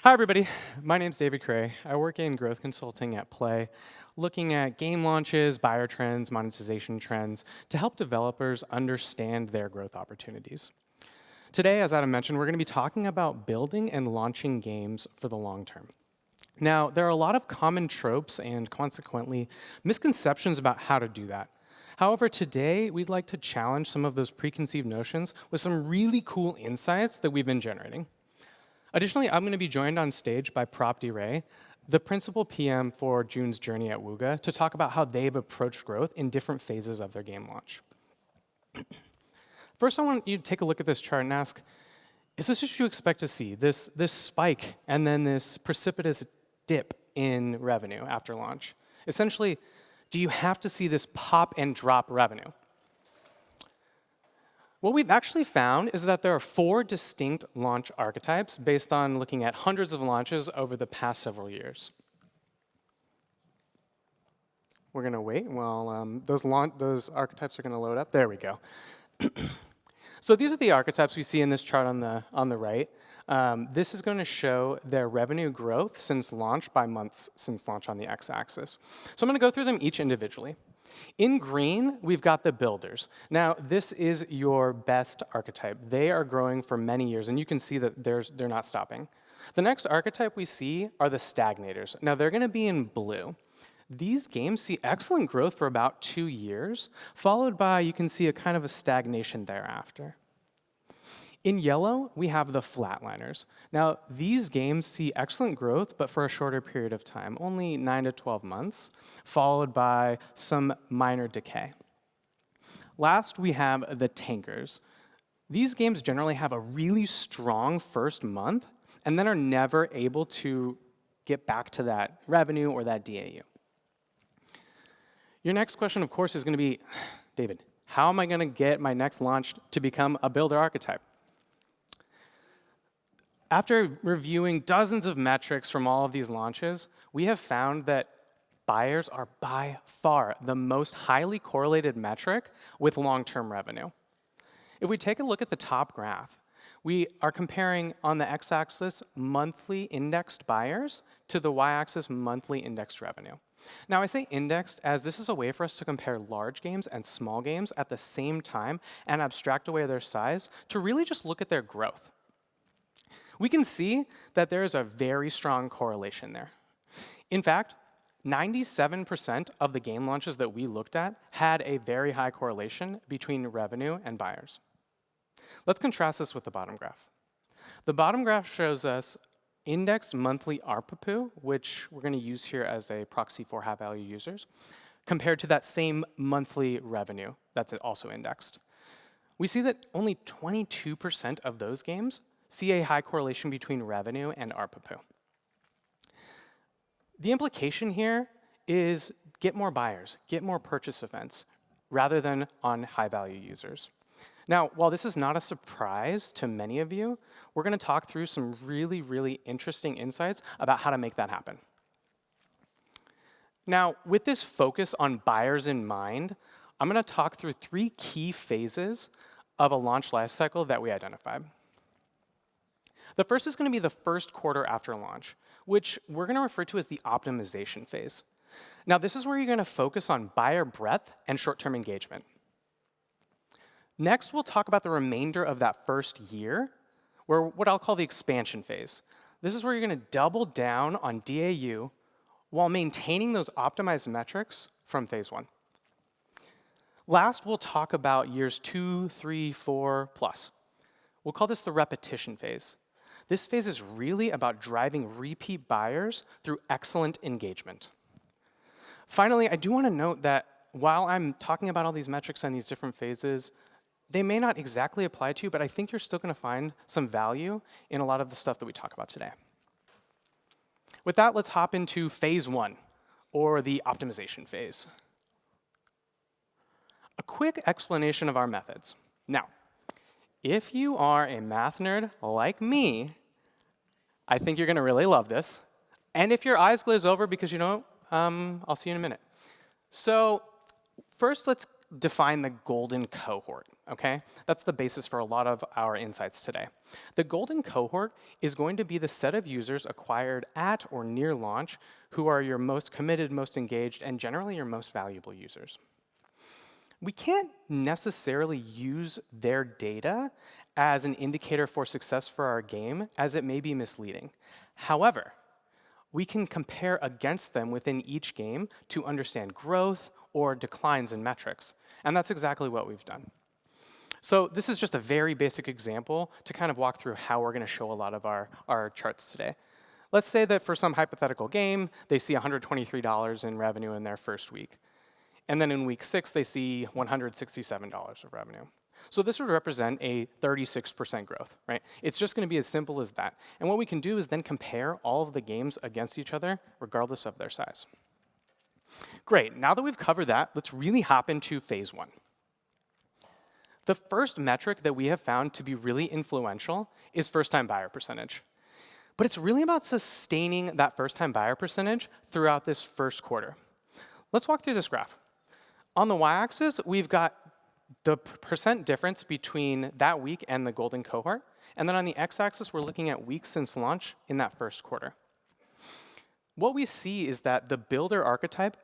Hi, everybody. My name's David Crary. I work in growth consulting at Play, looking at game launches, buyer trends, monetization trends to help developers understand their growth opportunities. Today, as Adam mentioned, we're going to be talking about building and launching games for the long term. Now, there are a lot of common tropes and consequently misconceptions about how to do that. However, today, we'd like to challenge some of those preconceived notions with some really cool insights that we've been generating. Additionally, I'm going to be joined on stage by Prapti Ray, the principal PM for June's Journey at Wuga, to talk about how they've approached growth in different phases of their game launch. First, I want you to take a look at this chart and ask, is this what you expect to see, this spike and then this precipitous dip in revenue after launch? Essentially, do you have to see this pop and drop revenue? What we've actually found is that there are 4 distinct launch archetypes based on looking at hundreds of launches over the past several years. We're going to wait while those archetypes are going to load up. There we go. So these are the archetypes we see in this chart on the right. This is going to show their revenue growth since launch by months since launch on the x-axis. So I'm going to go through them each individually. In green, we've got the builders. Now, this is your best archetype. They are growing for many years, and you can see that they're not stopping. The next archetype we see are the stagnators. Now, they're going to be in blue. These games see excellent growth for about 2 years, followed by, you can see, a kind of a stagnation thereafter. In yellow, we have the flatliners. Now, these games see excellent growth, but for a shorter period of time, only 9 to 12 months, followed by some minor decay. Last, we have the tankers. These games generally have a really strong first month, and then are never able to get back to that revenue or that DAU. Your next question, of course, is going to be, David, how am I going to get my next launch to become a builder archetype? After reviewing dozens of metrics from all of these launches, we have found that buyers are by far the most highly correlated metric with long-term revenue. If we take a look at the top graph, we are comparing on the x-axis monthly indexed buyers to the y-axis monthly indexed revenue. Now, I say indexed as this is a way for us to compare large games and small games at the same time and abstract away their size to really just look at their growth. We can see that there is a very strong correlation there. In fact, 97% of the game launches that we looked at had a very high correlation between revenue and buyers. Let's contrast this with the bottom graph. The bottom graph shows us indexed monthly ARPPU, which we're going to use here as a proxy for high-value users, compared to that same monthly revenue that's also indexed. We see that only 22% of those games see a high correlation between revenue and ARPPU. The implication here is get more buyers, get more purchase events, rather than on high-value users. Now, while this is not a surprise to many of you, we're going to talk through some really, really interesting insights about how to make that happen. Now, with this focus on buyers in mind, I'm going to talk through 3 key phases of a launch lifecycle that we identified. The first is going to be the first quarter after launch, which we're going to refer to as the optimization phase. Now, this is where you're going to focus on buyer breadth and short-term engagement. Next, we'll talk about the remainder of that first year, or what I'll call the expansion phase. This is where you're going to double down on DAU while maintaining those optimized metrics from phase 1. Last, we'll talk about years 2, 3, 4 plus. We'll call this the repetition phase. This phase is really about driving repeat buyers through excellent engagement. Finally, I do want to note that while I'm talking about all these metrics and these different phases, they may not exactly apply to you, but I think you're still going to find some value in a lot of the stuff that we talk about today. With that, let's hop into phase 1, or the optimization phase. A quick explanation of our methods. Now, if you are a math nerd like me, I think you're going to really love this. And if your eyes glaze over because you don't, I'll see you in a minute. So first, let's define the golden cohort, okay? That's the basis for a lot of our insights today. The golden cohort is going to be the set of users acquired at or near launch who are your most committed, most engaged, and generally your most valuable users. We can't necessarily use their data as an indicator for success for our game, as it may be misleading. However, we can compare against them within each game to understand growth or declines in metrics. And that's exactly what we've done. So this is just a very basic example to kind of walk through how we're going to show a lot of our charts today. Let's say that for some hypothetical game, they see $123 in revenue in their first week. And then in week 6, they see $167 of revenue. So this would represent a 36% growth, right? It's just going to be as simple as that. And what we can do is then compare all of the games against each other, regardless of their size. Great, now that we've covered that, let's really hop into phase 1. The first metric that we have found to be really influential is first-time buyer percentage. But it's really about sustaining that first-time buyer percentage throughout this first quarter. Let's walk through this graph. On the y-axis, we've got the percent difference between that week and the golden cohort. And then on the x-axis, we're looking at weeks since launch in that first quarter. What we see is that the builder archetype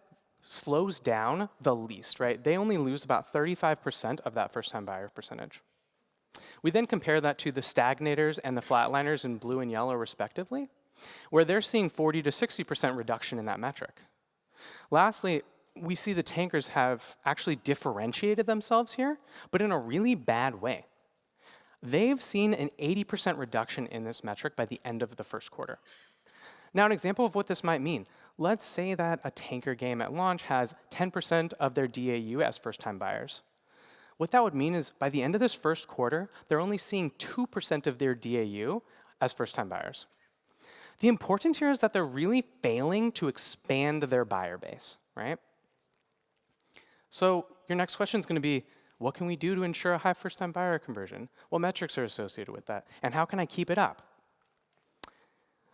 slows down the least, right? They only lose about 35% of that first-time buyer percentage. We then compare that to the stagnators and the flatliners in blue and yellow, respectively, where they're seeing 40 to 60% reduction in that metric. Lastly, we see the tankers have actually differentiated themselves here, but in a really bad way. They've seen an 80% reduction in this metric by the end of the first quarter. Now, an example of what this might mean. Let's say that a tanker game at launch has 10% of their DAU as first-time buyers. What that would mean is by the end of this first quarter, they're only seeing 2% of their DAU as first-time buyers. The importance here is that they're really failing to expand their buyer base, right? So your next question is going to be, what can we do to ensure a high first-time buyer conversion? What metrics are associated with that? And how can I keep it up?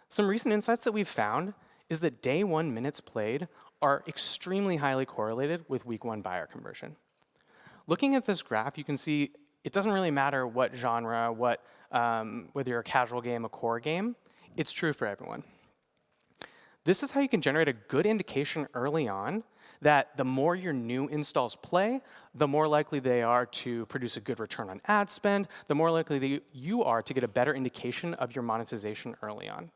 Some recent insights that we've found is that day 1 minutes played are extremely highly correlated with week 1 buyer conversion. Looking at this graph, you can see it doesn't really matter what genre, whether you're a casual game, a core game, it's true for everyone. This is how you can generate a good indication early on that the more your new installs play, the more likely they are to produce a good return on ad spend, the more likely you are to get a better indication of your monetization early on.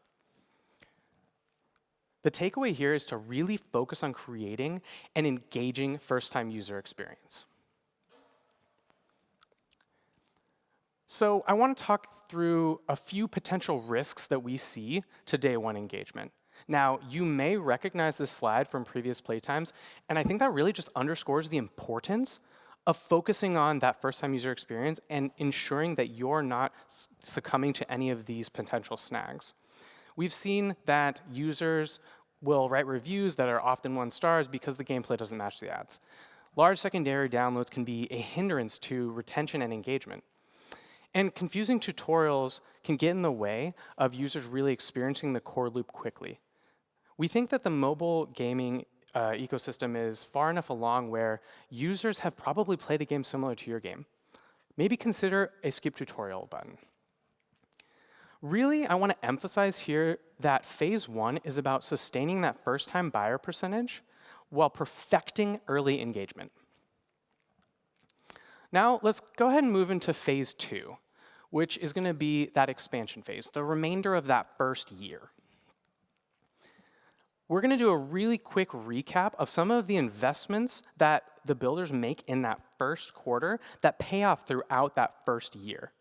The takeaway here is to really focus on creating an engaging first-time user experience. So I want to talk through a few potential risks that we see to day 1 engagement. Now, you may recognize this slide from previous playtimes, and I think that really just underscores the importance of focusing on that first-time user experience and ensuring that you're not succumbing to any of these potential snags. We've seen that users will write reviews that are often 1 stars because the gameplay doesn't match the ads. Large secondary downloads can be a hindrance to retention and engagement. And confusing tutorials can get in the way of users really experiencing the core loop quickly. We think that the mobile gaming ecosystem is far enough along where users have probably played a game similar to your game. Maybe consider a skip tutorial button. Really, I want to emphasize here that phase 1 is about sustaining that first-time buyer percentage while perfecting early engagement. Now, let's go ahead and move into phase 2, which is going to be that expansion phase, the remainder of that first year. We're going to do a really quick recap of some of the investments that the builders make in that first quarter that pay off throughout that first year.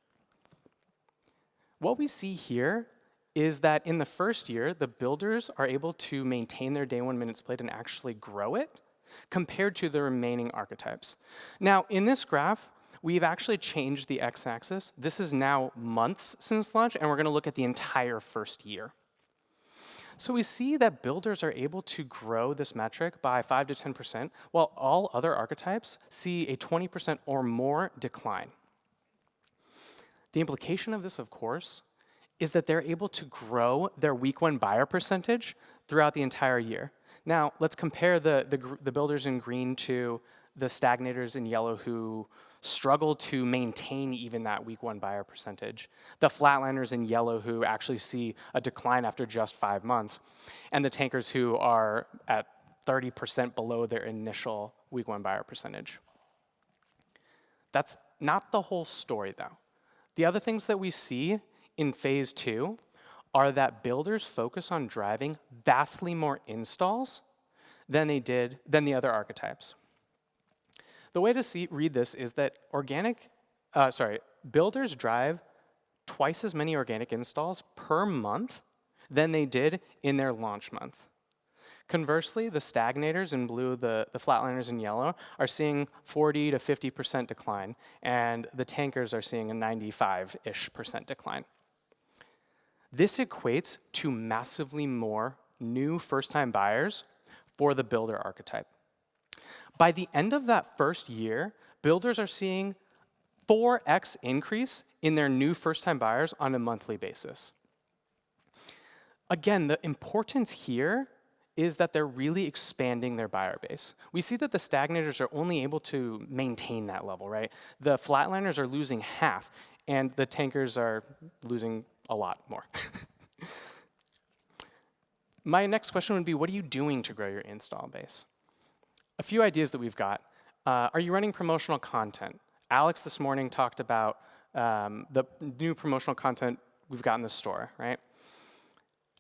What we see here is that in the first year, the builders are able to maintain their day 1 minutes played and actually grow it compared to the remaining archetypes. Now, in this graph, we've actually changed the x-axis. This is now months since launch, and we're going to look at the entire first year. So we see that builders are able to grow this metric by 5 to 10%, while all other archetypes see a 20% or more decline. The implication of this, of course, is that they're able to grow their week 1 buyer percentage throughout the entire year. Now, let's compare the builders in green to the stagnators in yellow who struggle to maintain even that week 1 buyer percentage, the flatliners in yellow who actually see a decline after just 5 months, and the tankers who are at 30% below their initial week 1 buyer percentage. That's not the whole story, though. The other things that we see in phase 2 are that builders focus on driving vastly more installs than the other archetypes. The way to read this is that builders drive twice as many organic installs per month than they did in their launch month. Conversely, the stagnators in blue, the flatliners in yellow, are seeing 40 to 50% decline, and the tankers are seeing a 95-ish% decline. This equates to massively more new first-time buyers for the builder archetype. By the end of that first year, builders are seeing 4x increase in their new first-time buyers on a monthly basis. Again, the importance here is that they're really expanding their buyer base. We see that the stagnators are only able to maintain that level, right? The flatliners are losing half, and the tankers are losing a lot more. My next question would be, what are you doing to grow your install base? A few ideas that we've got. Are you running promotional content? Alex this morning talked about the new promotional content we've got in the store, right?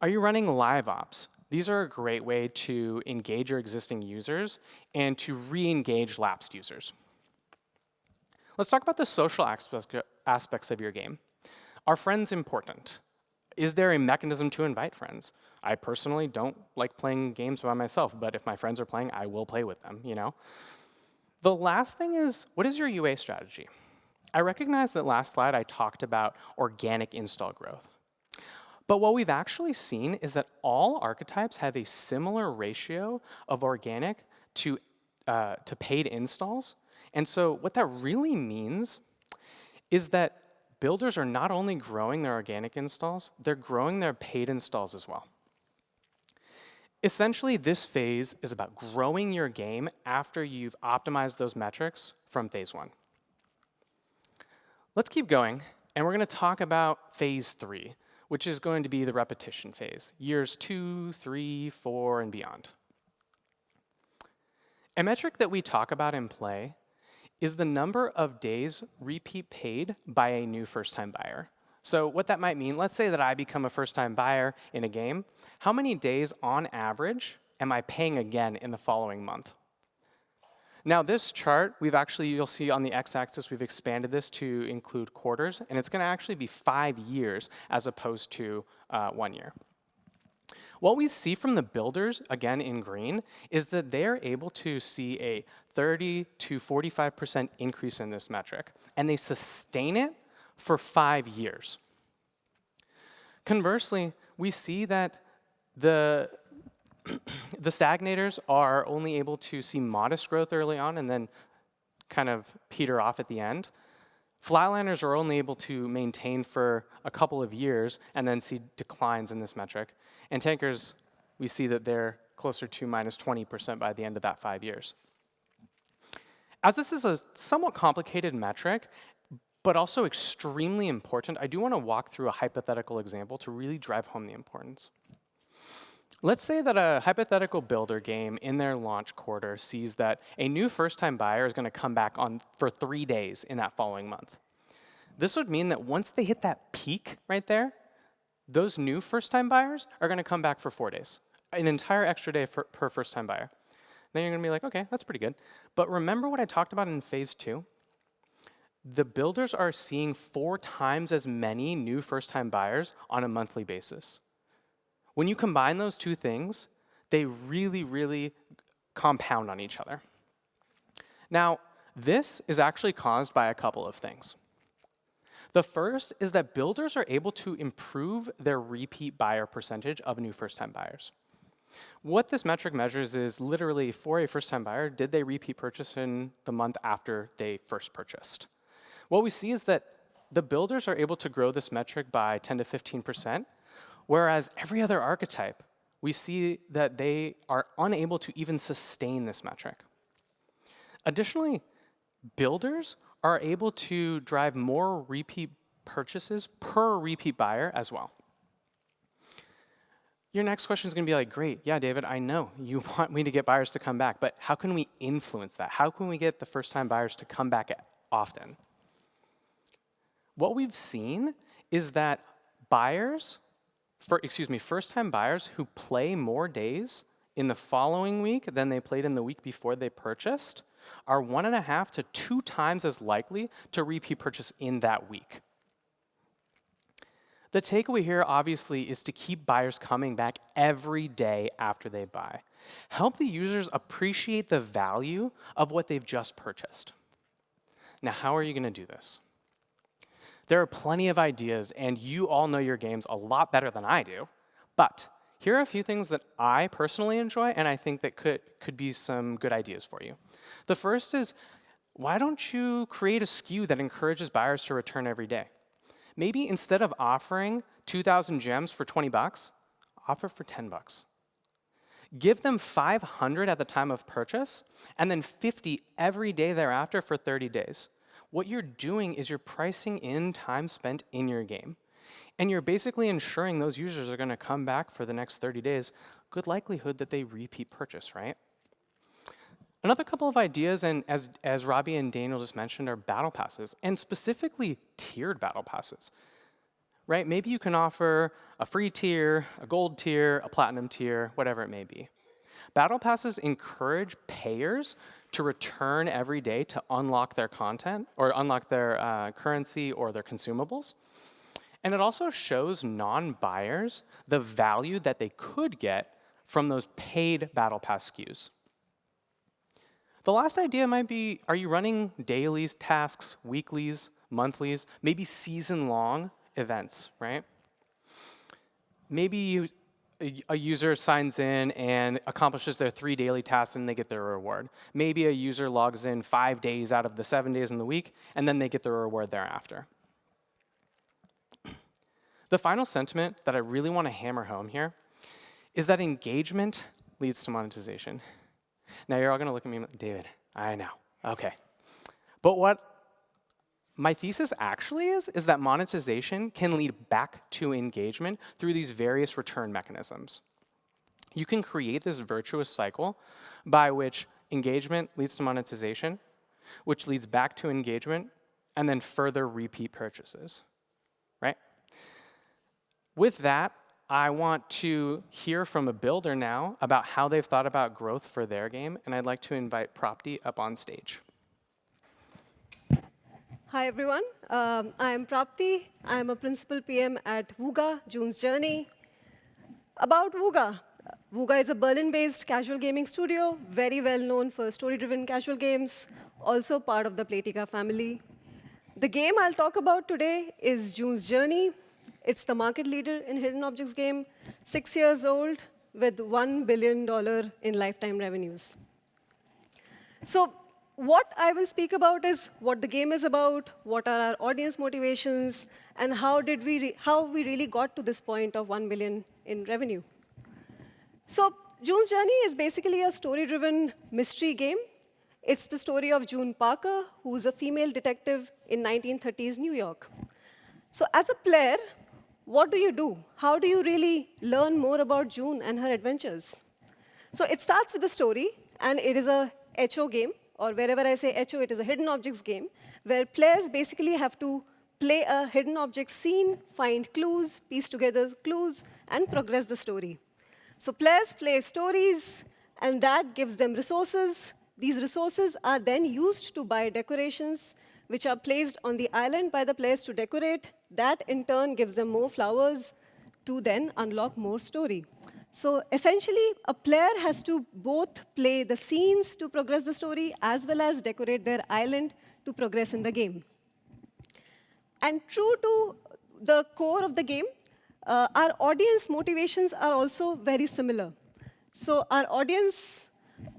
Are you running live ops? These are a great way to engage your existing users and to re-engage lapsed users. Let's talk about the social aspects of your game. Are friends important? Is there a mechanism to invite friends? I personally don't like playing games by myself, but if my friends are playing, I will play with them, you know? The last thing is, what is your UA strategy? I recognize that last slide I talked about organic install growth. But what we've actually seen is that all archetypes have a similar ratio of organic to paid installs. And so what that really means is that builders are not only growing their organic installs, they're growing their paid installs as well. Essentially, this phase is about growing your game after you've optimized those metrics from phase 1. Let's keep going, and we're going to talk about phase 3, which is going to be the repetition phase, years 2, 3, 4, and beyond. A metric that we talk about in play is the number of days repeat paid by a new first-time buyer. So what that might mean, let's say that I become a first-time buyer in a game. How many days on average am I paying again in the following month? Now this chart, you'll see on the x-axis, we've expanded this to include quarters, and it's going to actually be 5 years as opposed to 1 year. What we see from the builders, again in green, is that they're able to see a 30 to 45% increase in this metric, and they sustain it for 5 years. Conversely, we see that the stagnators are only able to see modest growth early on and then kind of peter off at the end. Flatliners are only able to maintain for a couple of years and then see declines in this metric. And tankers, we see that they're closer to minus 20% by the end of that 5 years. As this is a somewhat complicated metric, but also extremely important, I do want to walk through a hypothetical example to really drive home the importance. Let's say that a hypothetical builder game in their launch quarter sees that a new first-time buyer is going to come back on for 3 days in that following month. This would mean that once they hit that peak right there, those new first-time buyers are going to come back for 4 days, an entire extra day per first-time buyer. Then you're going to be like, okay, that's pretty good. But remember what I talked about in phase 2? The builders are seeing 4 times as many new first-time buyers on a monthly basis. When you combine those two things, they really, really compound on each other. Now, this is actually caused by a couple of things. The first is that builders are able to improve their repeat buyer percentage of new first-time buyers. What this metric measures is literally for a first-time buyer, did they repeat purchase in the month after they first purchased? What we see is that the builders are able to grow this metric by 10 to 15%, whereas every other archetype, we see that they are unable to even sustain this metric. Additionally, builders are able to drive more repeat purchases per repeat buyer as well. Your next question is going to be like, great, yeah, David, I know you want me to get buyers to come back, but how can we influence that? How can we get the first-time buyers to come back often? What we've seen is that first-time buyers who play more days in the following week than they played in the week before they purchased are 1.5 to 2 times as likely to repeat purchase in that week. The takeaway here, obviously, is to keep buyers coming back every day after they buy. Help the users appreciate the value of what they've just purchased. Now, how are you going to do this? There are plenty of ideas, and you all know your games a lot better than I do. But here are a few things that I personally enjoy, and I think that could be some good ideas for you. The first is, why don't you create a SKU that encourages buyers to return every day? Maybe instead of offering 2,000 gems for 20 bucks, offer for 10 bucks. Give them 500 at the time of purchase, and then 50 every day thereafter for 30 days. What you're doing is you're pricing in time spent in your game. And you're basically ensuring those users are going to come back for the next 30 days. Good likelihood that they repeat purchase, right? Another couple of ideas, and as Robbie and Daniel just mentioned, are battle passes, and specifically tiered battle passes. Right? Maybe you can offer a free tier, a gold tier, a platinum tier, whatever it may be. Battle passes encourage payers to return every day to unlock their content, or unlock their currency or their consumables. And it also shows non-buyers the value that they could get from those paid battle pass SKUs. The last idea might be, are you running dailies, tasks, weeklies, monthlies, maybe season-long events, right? Maybe a user signs in and accomplishes their 3 daily tasks and they get their reward. Maybe a user logs in 5 days out of the 7 days in the week, and then they get their reward thereafter. The final sentiment that I really want to hammer home here is that engagement leads to monetization. Now, you're all going to look at me like, David, I know. OK. But what my thesis actually is that monetization can lead back to engagement through these various return mechanisms. You can create this virtuous cycle by which engagement leads to monetization, which leads back to engagement, and then further repeat purchases, right? With that, I want to hear from a builder now about how they've thought about growth for their game, and I'd like to invite Prapti up on stage. Hi, everyone. I'm Prapti. I'm a principal PM at Wuga, June's Journey. About Wuga. Wuga is a Berlin-based casual gaming studio, very well known for story-driven casual games, also part of the Playtika family. The game I'll talk about today is June's Journey. It's the market leader in hidden objects game, 6 years old, with $1 billion in lifetime revenues. So what I will speak about is what the game is about, what are our audience motivations, and how we really got to this point of 1 billion in revenue. So June's Journey is basically a story-driven mystery game. It's the story of June Parker, who's a female detective in 1930s New York. So as a player, what do you do? How do you really learn more about June and her adventures? So it starts with the story, and it is a HO game, or wherever I say HO, it is a hidden objects game, where players basically have to play a hidden object scene, find clues, piece together clues, and progress the story. So players play stories, and that gives them resources. These resources are then used to buy decorations, which are placed on the island by the players to decorate. That, in turn, gives them more flowers to then unlock more story. So essentially, a player has to both play the scenes to progress the story, as well as decorate their island to progress in the game. And true to the core of the game, our audience motivations are also very similar. So our audience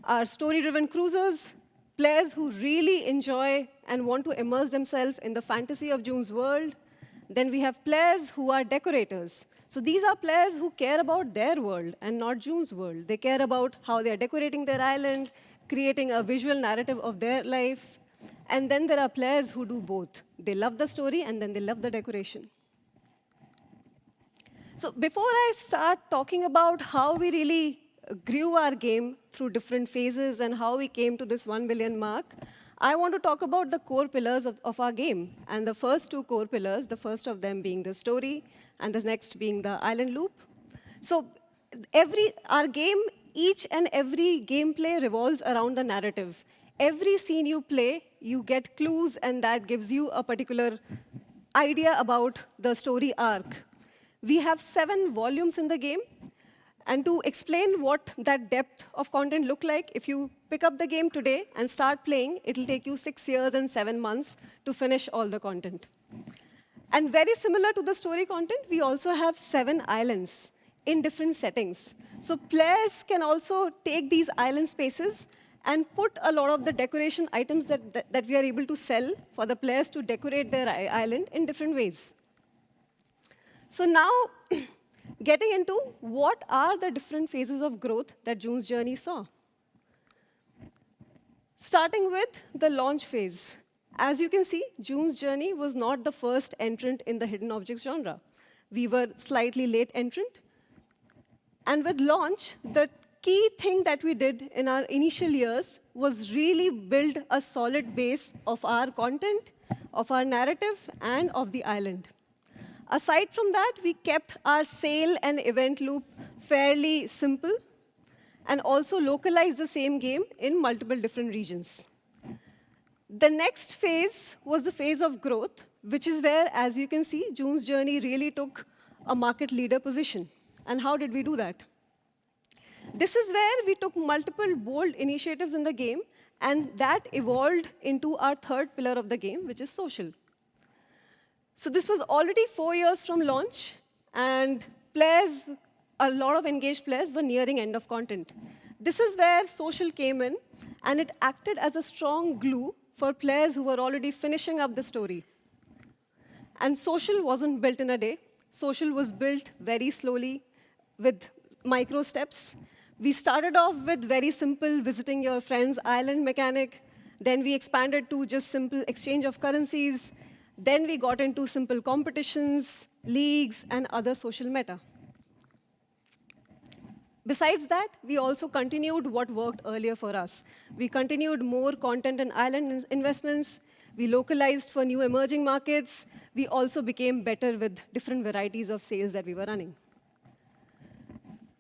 are story-driven cruisers, players who really enjoy and want to immerse themselves in the fantasy of June's world. Then we have players who are decorators. So these are players who care about their world and not June's world. They care about how they're decorating their island, creating a visual narrative of their life. And then there are players who do both. They love the story, and then they love the decoration. So before I start talking about how we really grew our game through different phases and how we came to this 1 billion mark, I want to talk about the core pillars of our game. And the first two core pillars, the first of them being the story, and the next being the island loop. So our game, each and every gameplay revolves around the narrative. Every scene you play, you get clues, and that gives you a particular idea about the story arc. We have 7 volumes in the game. And to explain what that depth of content look like, if you pick up the game today and start playing, it'll take you 6 years and 7 months to finish all the content. And very similar to the story content, we also have 7 islands in different settings. So players can also take these island spaces and put a lot of the decoration items that we are able to sell for the players to decorate their island in different ways. So now, getting into what are the different phases of growth that June's Journey saw. Starting with the launch phase. As you can see, June's Journey was not the first entrant in the hidden objects genre. We were slightly late entrant. And with launch, the key thing that we did in our initial years was really build a solid base of our content, of our narrative, and of the island. Aside from that, we kept our sale and event loop fairly simple and also localized the same game in multiple different regions. The next phase was the phase of growth, which is where, as you can see, June's Journey really took a market leader position. And how did we do that? This is where we took multiple bold initiatives in the game, and that evolved into our third pillar of the game, which is social. So this was already 4 years from launch, and players, a lot of engaged players, were nearing end of content. This is where social came in, and it acted as a strong glue for players who were already finishing up the story. And social wasn't built in a day. Social was built very slowly with micro steps. We started off with very simple visiting your friend's island mechanic. Then we expanded to just simple exchange of currencies. Then we got into simple competitions, leagues, and other social meta. Besides that, we also continued what worked earlier for us. We continued more content and island investments. We localized for new emerging markets. We also became better with different varieties of sales that we were running.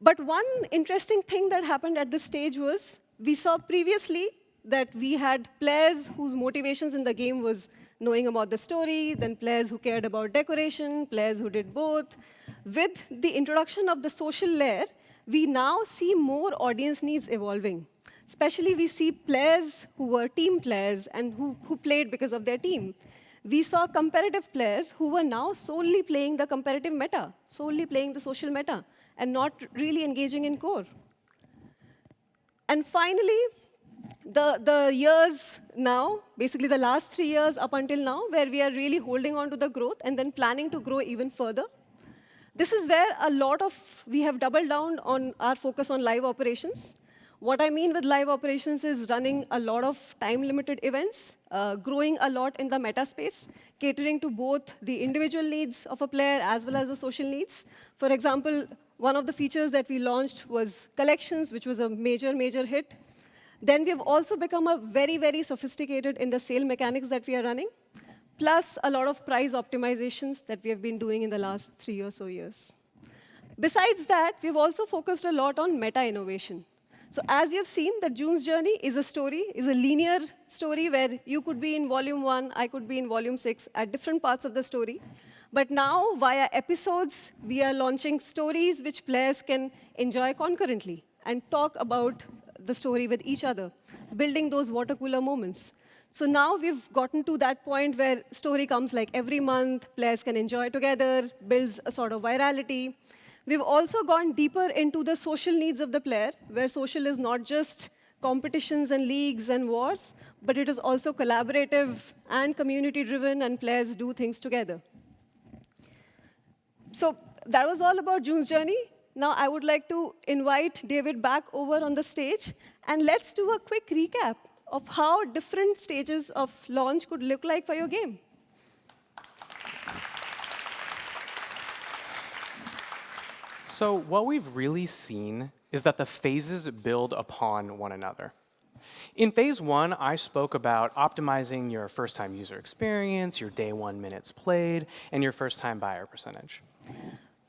But one interesting thing that happened at this stage was we saw previously that we had players whose motivations in the game was knowing about the story, then players who cared about decoration, players who did both. With the introduction of the social layer, we now see more audience needs evolving. Especially, we see players who were team players and who played because of their team. We saw competitive players who were now solely playing the competitive meta, solely playing the social meta, and not really engaging in core. And finally, the years now, basically the last 3 years up until now, where we are really holding on to the growth and then planning to grow even further. This is where we have doubled down on our focus on live operations. What I mean with live operations is running a lot of time-limited events, growing a lot in the meta space, catering to both the individual needs of a player as well as the social needs. For example, one of the features that we launched was collections, which was a major, major hit. Then we have also become a very, very sophisticated in the sale mechanics that we are running, plus a lot of price optimizations that we have been doing in the last 3 or so years. Besides that, we've also focused a lot on meta innovation. So as you've seen, that June's Journey is a story, is a linear story where you could be in volume 1, I could be in volume 6 at different parts of the story. But now, via episodes, we are launching stories which players can enjoy concurrently and talk about the story with each other, building those water cooler moments. So now we've gotten to that point where story comes like every month, players can enjoy together, builds a sort of virality. We've also gone deeper into the social needs of the player, where social is not just competitions and leagues and wars, but it is also collaborative and community-driven, and players do things together. So that was all about June's Journey. Now I would like to invite David back over on the stage, and let's do a quick recap of how different stages of launch could look like for your game. So what we've really seen is that the phases build upon one another. In phase one, I spoke about optimizing your first-time user experience, your day one minutes played, and your first-time buyer percentage.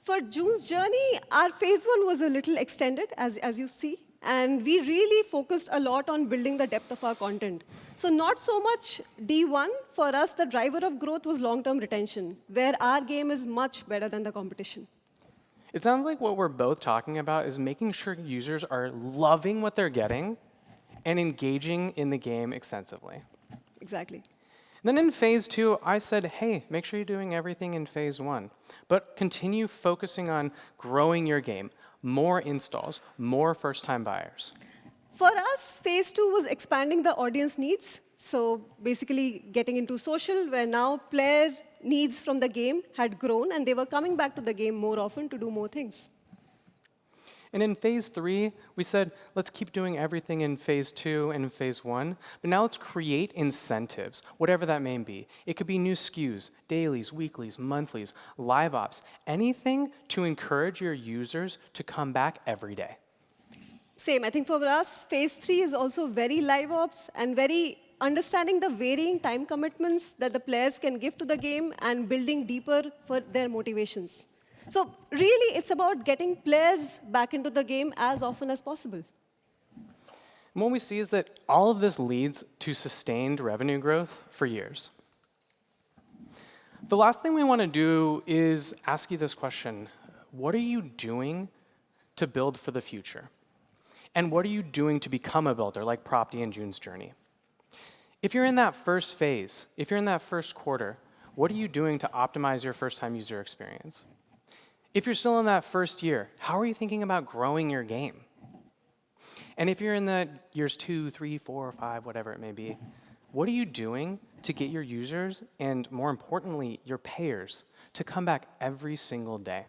For June's journey, our phase one was a little extended, as you see, and we really focused a lot on building the depth of our content. So not so much D1. For us, the driver of growth was long-term retention, where our game is much better than the competition. It sounds like what we're both talking about is making sure users are loving what they're getting and engaging in the game extensively. Exactly. Then in phase two, I said, hey, make sure you're doing everything in phase one, but continue focusing on growing your game, more installs, more first-time buyers. For us, phase two was expanding the audience needs. So basically getting into social, where now player needs from the game had grown, and they were coming back to the game more often to do more things. And in phase three, we said, let's keep doing everything in phase two and phase one, but now let's create incentives, whatever that may be. It could be new SKUs, dailies, weeklies, monthlies, live ops, anything to encourage your users to come back every day. Same, I think for us, phase three is also very live ops and very understanding the varying time commitments that the players can give to the game and building deeper for their motivations. So really, it's about getting players back into the game as often as possible. And what we see is that all of this leads to sustained revenue growth for years. The last thing we want to do is ask you this question. What are you doing to build for the future? And what are you doing to become a builder, like Prapti and June's journey? If you're in that first phase, if you're in that first quarter, what are you doing to optimize your first-time user experience? If you're still in that first year, how are you thinking about growing your game? And if you're in the years 2, 3, 4, 5, whatever it may be, what are you doing to get your users, and more importantly, your payers, to come back every single day?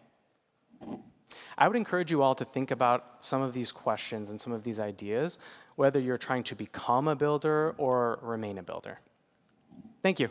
I would encourage you all to think about some of these questions and some of these ideas, whether you're trying to become a builder or remain a builder. Thank you.